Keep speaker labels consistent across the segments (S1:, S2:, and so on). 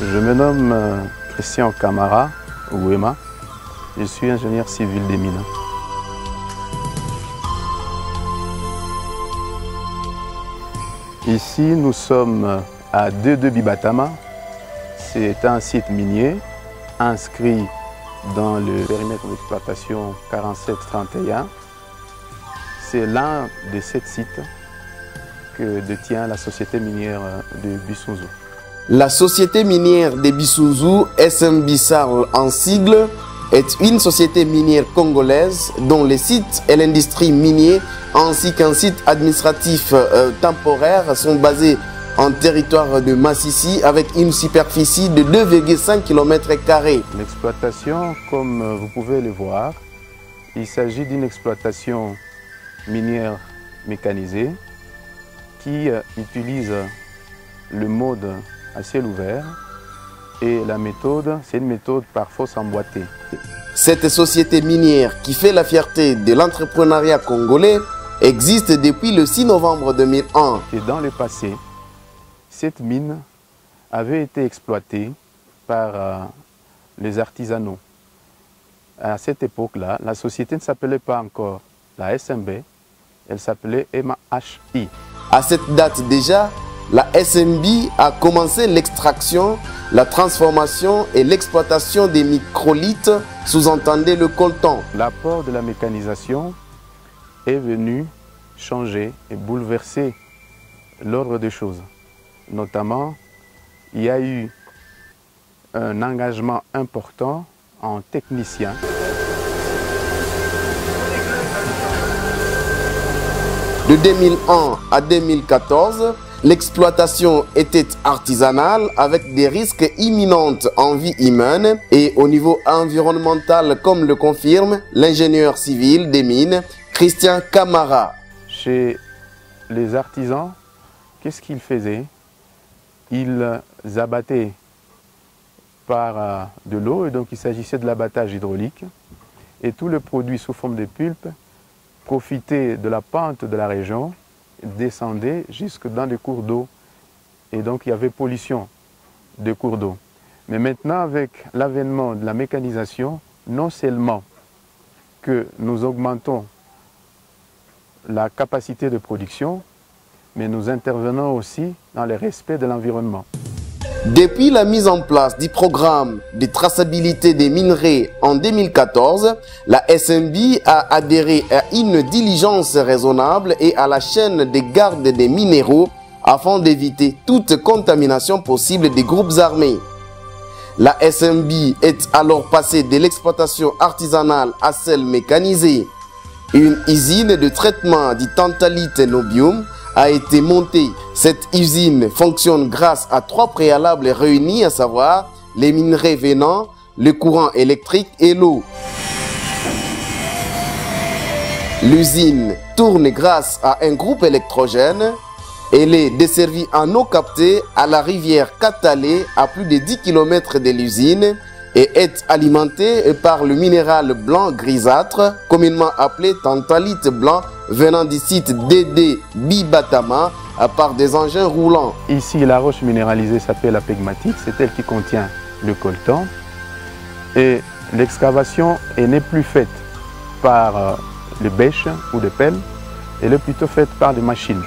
S1: Je me nomme Christian Kamara, ou Emma. Je suis ingénieur civil des mines. Ici, nous sommes à 2 Bibatama. C'est un site minier inscrit dans le périmètre d'exploitation 4731. C'est l'un de 7 sites que détient la société minière de Bissouzou.
S2: La société minière de Bissouzou, SMB Sarl en sigle, est une société minière congolaise dont le site et l'industrie minière ainsi qu'un site administratif temporaire sont basés en territoire de Massissi avec une superficie de 2,5 km².
S1: L'exploitation, comme vous pouvez le voir, il s'agit d'une exploitation minière mécanisée qui utilise le mode à ciel ouvert et la méthode, c'est une méthode par fosse emboîtée.
S2: Cette société minière qui fait la fierté de l'entrepreneuriat congolais existe depuis le 6 novembre 2001.
S1: Et dans le passé, cette mine avait été exploitée par les artisanaux. À cette époque-là, la société ne s'appelait pas encore la SMB, elle s'appelait MHI.
S2: À cette date déjà, la SMB a commencé l'extraction, la transformation et l'exploitation des microlithes, sous-entendez le coltan.
S1: L'apport de la mécanisation est venu changer et bouleverser l'ordre des choses. Notamment, il y a eu un engagement important en techniciens.
S2: De 2001 à 2014, l'exploitation était artisanale avec des risques imminents en vie humaine et au niveau environnemental, comme le confirme l'ingénieur civil des mines, Christian Kamara.
S1: Chez les artisans, qu'est-ce qu'ils faisaient? Ils abattaient par de l'eau, et donc il s'agissait de l'abattage hydraulique, et tout le produit sous forme de pulpe profitait de la pente de la région, descendait jusque dans les cours d'eau, et donc il y avait pollution des cours d'eau. Mais maintenant, avec l'avènement de la mécanisation, non seulement que nous augmentons la capacité de production, mais nous intervenons aussi dans le respect de l'environnement.
S2: Depuis la mise en place du programme de traçabilité des minerais en 2014, la SMB a adhéré à une diligence raisonnable et à la chaîne de garde des minéraux afin d'éviter toute contamination possible des groupes armés. La SMB est alors passée de l'exploitation artisanale à celle mécanisée. Une usine de traitement du tantalite nobium a été montée. Cette usine fonctionne grâce à 3 préalables réunis, à savoir les minerais venants, le courant électrique et l'eau. L'usine tourne grâce à un groupe électrogène. Elle est desservie en eau captée à la rivière Katalé à plus de 10 km de l'usine et est alimentée par le minéral blanc grisâtre, communément appelé tantalite blanc, venant du site DD Bibatama par des engins roulants.
S1: Ici, la roche minéralisée s'appelle la pegmatite, c'est elle qui contient le coltan. Et l'excavation n'est plus faite par les bêches ou des pelles, elle est plutôt faite par des machines.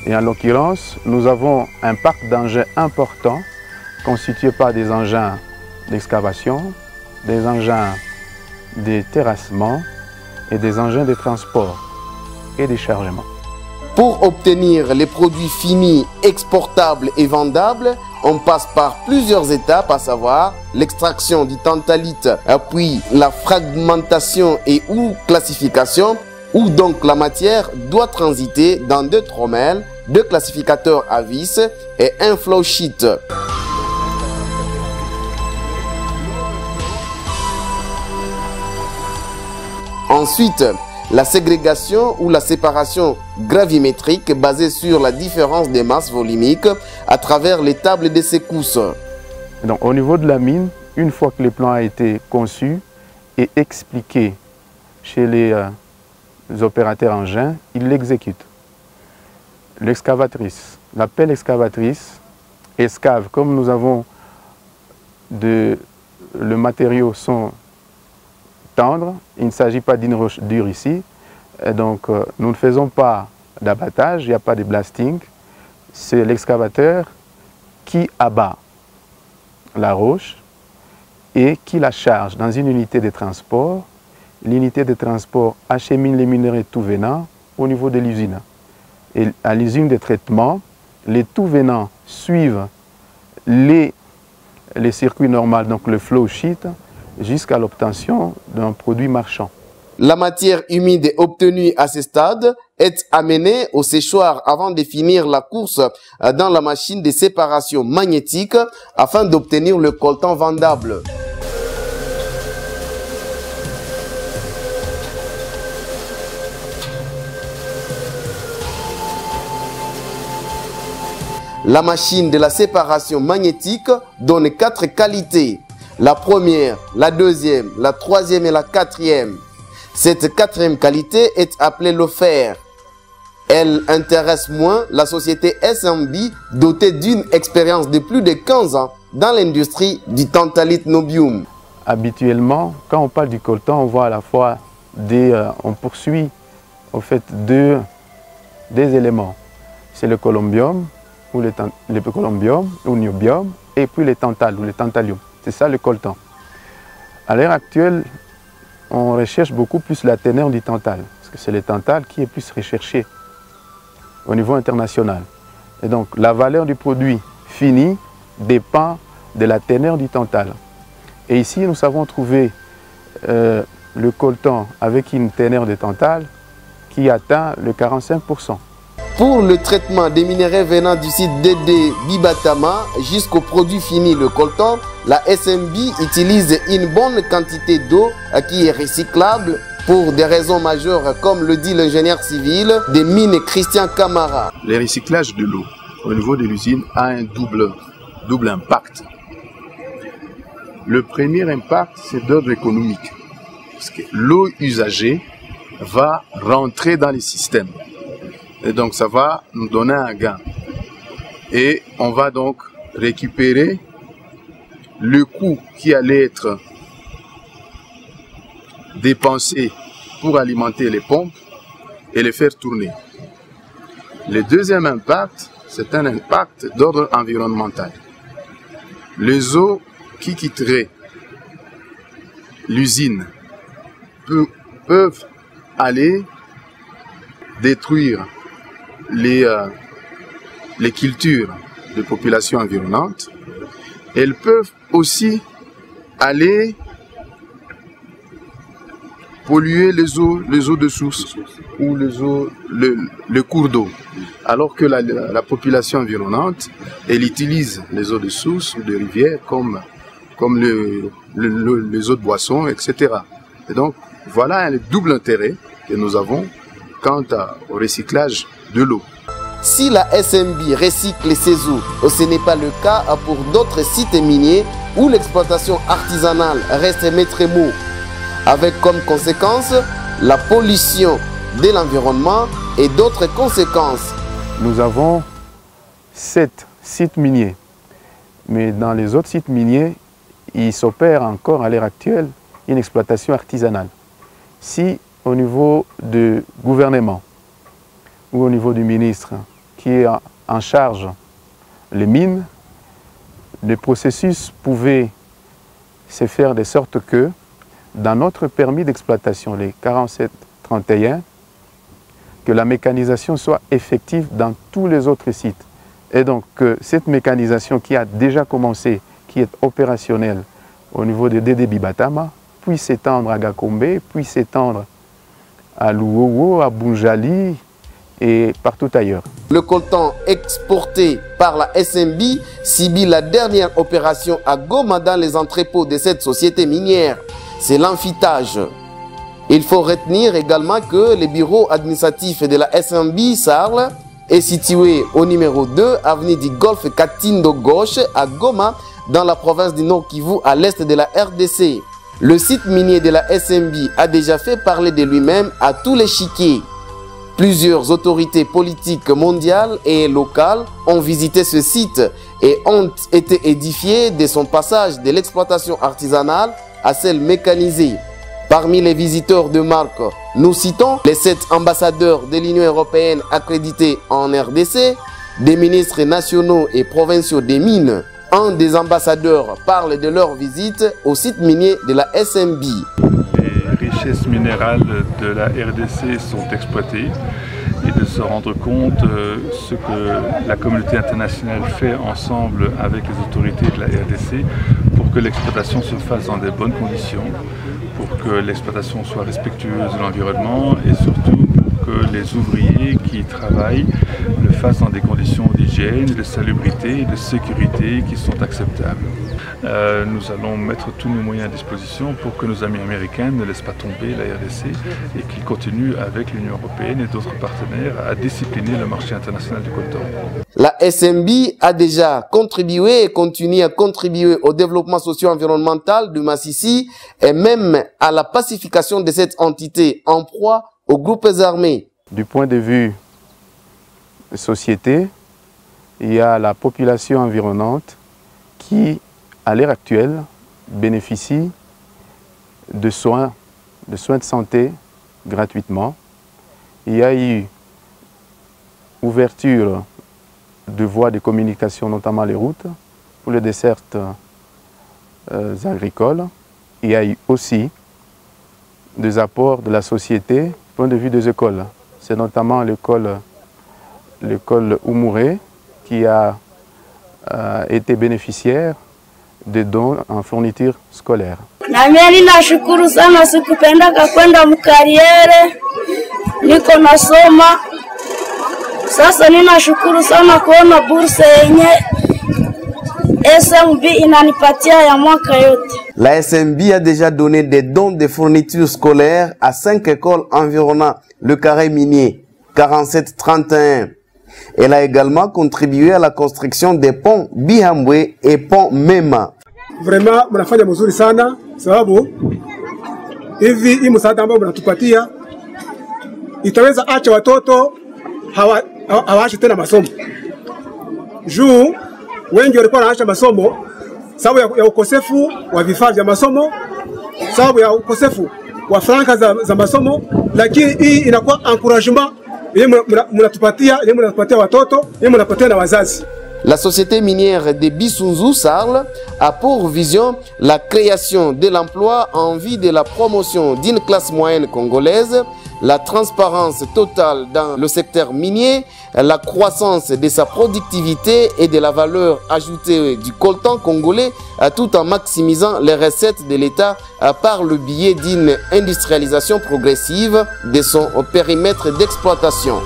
S1: Et en l'occurrence, nous avons un parc d'engins important constitué par des engins d'excavation, des engins de terrassement et des engins de transport et de chargement.
S2: Pour obtenir les produits finis, exportables et vendables, on passe par plusieurs étapes, à savoir l'extraction du tantalite, puis la fragmentation et ou classification, où donc la matière doit transiter dans 2 trommels, 2 classificateurs à vis et un flow sheet. Ensuite, la ségrégation ou la séparation gravimétrique basée sur la différence des masses volumiques à travers les tables de secousses.
S1: Donc, au niveau de la mine, une fois que le plan a été conçu et expliqué chez les opérateurs engins, ils l'exécutent. L'excavatrice, la pelle excavatrice excave, comme nous avons le matériau sont tendres. Il ne s'agit pas d'une roche dure ici. Et donc, nous ne faisons pas d'abattage, il n'y a pas de blasting. C'est l'excavateur qui abat la roche et qui la charge dans une unité de transport. L'unité de transport achemine les minerais tout venant au niveau de l'usine. Et à l'usine de traitement, les tout venants suivent les circuits normaux, donc le flow sheet, jusqu'à l'obtention d'un produit marchand.
S2: La matière humide obtenue à ce stade est amenée au séchoir avant de finir la course dans la machine de séparation magnétique afin d'obtenir le coltan vendable. La machine de la séparation magnétique donne 4 qualités. La première, la deuxième, la troisième et la quatrième. Cette quatrième qualité est appelée le fer. Elle intéresse moins la société SMB dotée d'une expérience de plus de 15 ans dans l'industrie du tantalite nobium.
S1: Habituellement, quand on parle du coltan, on voit à la fois on poursuit au fait des éléments. C'est le colombium ou le colombium ou niobium et puis les tantales ou le tantalium. C'est ça le coltan. À l'heure actuelle, on recherche beaucoup plus la teneur du tantal, parce que c'est le tantal qui est plus recherché au niveau international. Et donc, la valeur du produit fini dépend de la teneur du tantal. Et ici, nous avons trouvé le coltan avec une teneur de tantal qui atteint le 45%.
S2: Pour le traitement des minéraux venant du site DD Bibatama jusqu'au produit fini, le coltan, la SMB utilise une bonne quantité d'eau qui est recyclable pour des raisons majeures, comme le dit l'ingénieur civil des mines Christian Camara.
S1: Le recyclage de l'eau au niveau de l'usine a un double impact. Le premier impact, c'est d'ordre économique, parce que l'eau usagée va rentrer dans les systèmes. Et donc, ça va nous donner un gain. Et on va donc récupérer le coût qui allait être dépensé pour alimenter les pompes et les faire tourner. Le deuxième impact, c'est un impact d'ordre environnemental. Les eaux qui quitteraient l'usine peuvent aller détruire les cultures de populations environnantes. Elles peuvent aussi aller polluer les eaux de source ou le cours d'eau. Alors que la population environnante, elle utilise les eaux de source ou de rivière comme les eaux de boisson, etc. Et donc, voilà un double intérêt que nous avons quant au recyclage de l'eau.
S2: Si la SMB recycle ses eaux, ce n'est pas le cas pour d'autres sites miniers où l'exploitation artisanale reste maître mot, avec comme conséquence la pollution de l'environnement et d'autres conséquences.
S1: Nous avons 7 sites miniers, mais dans les autres sites miniers, il s'opère encore à l'heure actuelle une exploitation artisanale. Si au niveau du gouvernement ou au niveau du ministre qui est en charge les mines, le processus pouvait se faire de sorte que dans notre permis d'exploitation, les 4731, que la mécanisation soit effective dans tous les autres sites. Et donc que cette mécanisation qui a déjà commencé, qui est opérationnelle au niveau de DD Bibatama, puisse s'étendre à Gakombe, puisse s'étendre à Louowo, à Bunjali et partout ailleurs.
S2: Le coltan exporté par la SMB subit la dernière opération à Goma dans les entrepôts de cette société minière. C'est l'enfîtage. Il faut retenir également que le bureau administratif de la SMB Sarl est situé au numéro 2, avenue du Golfe Katindo Gauche à Goma, dans la province du Nord Kivu, à l'est de la RDC. Le site minier de la SMB a déjà fait parler de lui-même à tous les chiquiers. Plusieurs autorités politiques mondiales et locales ont visité ce site et ont été édifiées de son passage de l'exploitation artisanale à celle mécanisée. Parmi les visiteurs de marque, nous citons les 7 ambassadeurs de l'Union européenne accrédités en RDC, des ministres nationaux et provinciaux des mines. Un des ambassadeurs parle de leur visite au site minier de la SMB.
S3: Les richesses minérales de la RDC sont exploitées et de se rendre compte ce que la communauté internationale fait ensemble avec les autorités de la RDC pour que l'exploitation se fasse dans de bonnes conditions, pour que l'exploitation soit respectueuse de l'environnement et surtout pour que les ouvriers qui travaillent le fassent dans des conditions d'hygiène, de salubrité et de sécurité qui sont acceptables. Nous allons mettre tous nos moyens à disposition pour que nos amis américains ne laissent pas tomber la RDC et qu'ils continuent avec l'Union européenne et d'autres partenaires à discipliner le marché international du coltan.
S2: La SMB a déjà contribué et continue à contribuer au développement socio-environnemental de Massissi et même à la pacification de cette entité en proie aux groupes armés.
S1: Du point de vue société, il y a la population environnante qui, à l'heure actuelle, bénéficie de soins de santé gratuitement. Il y a eu ouverture de voies de communication, notamment les routes, pour les dessertes agricoles. Il y a eu aussi des apports de la société du point de vue des écoles. C'est notamment l'école Oumouré qui a été bénéficiaire de dons en fourniture scolaire.
S4: Na mimi nashukuru sana, sikupendaka kwenda mkariere, niko nasoma. Sasa ninashukuru sana kuona bursa yenye SMB inanipatia ya mwaka yote.
S2: La SMB a déjà donné des dons de fournitures scolaires à 5 écoles environnant le carré minier 4731. Elle a également contribué à la construction des ponts Bihambwe et pont Mema.
S5: Vraiment, mnafanya mzuri sana sababu hivi hii msaada ambao mnatupatia itaweza acha watoto hawaachi tena masomo. Juu wengi walikuwa wanaacha masomo sababu ya ukosefu wa vifaa vya masomo, sababu ya ukosefu wa franka za masomo, lakini hii inakuwa encouragement mnatupatia watoto, mnapatia na wazazi.
S2: La société minière de Bissounzou Sarl a pour vision la création de l'emploi en vue de la promotion d'une classe moyenne congolaise, la transparence totale dans le secteur minier, la croissance de sa productivité et de la valeur ajoutée du coltan congolais, tout en maximisant les recettes de l'État par le biais d'une industrialisation progressive de son périmètre d'exploitation.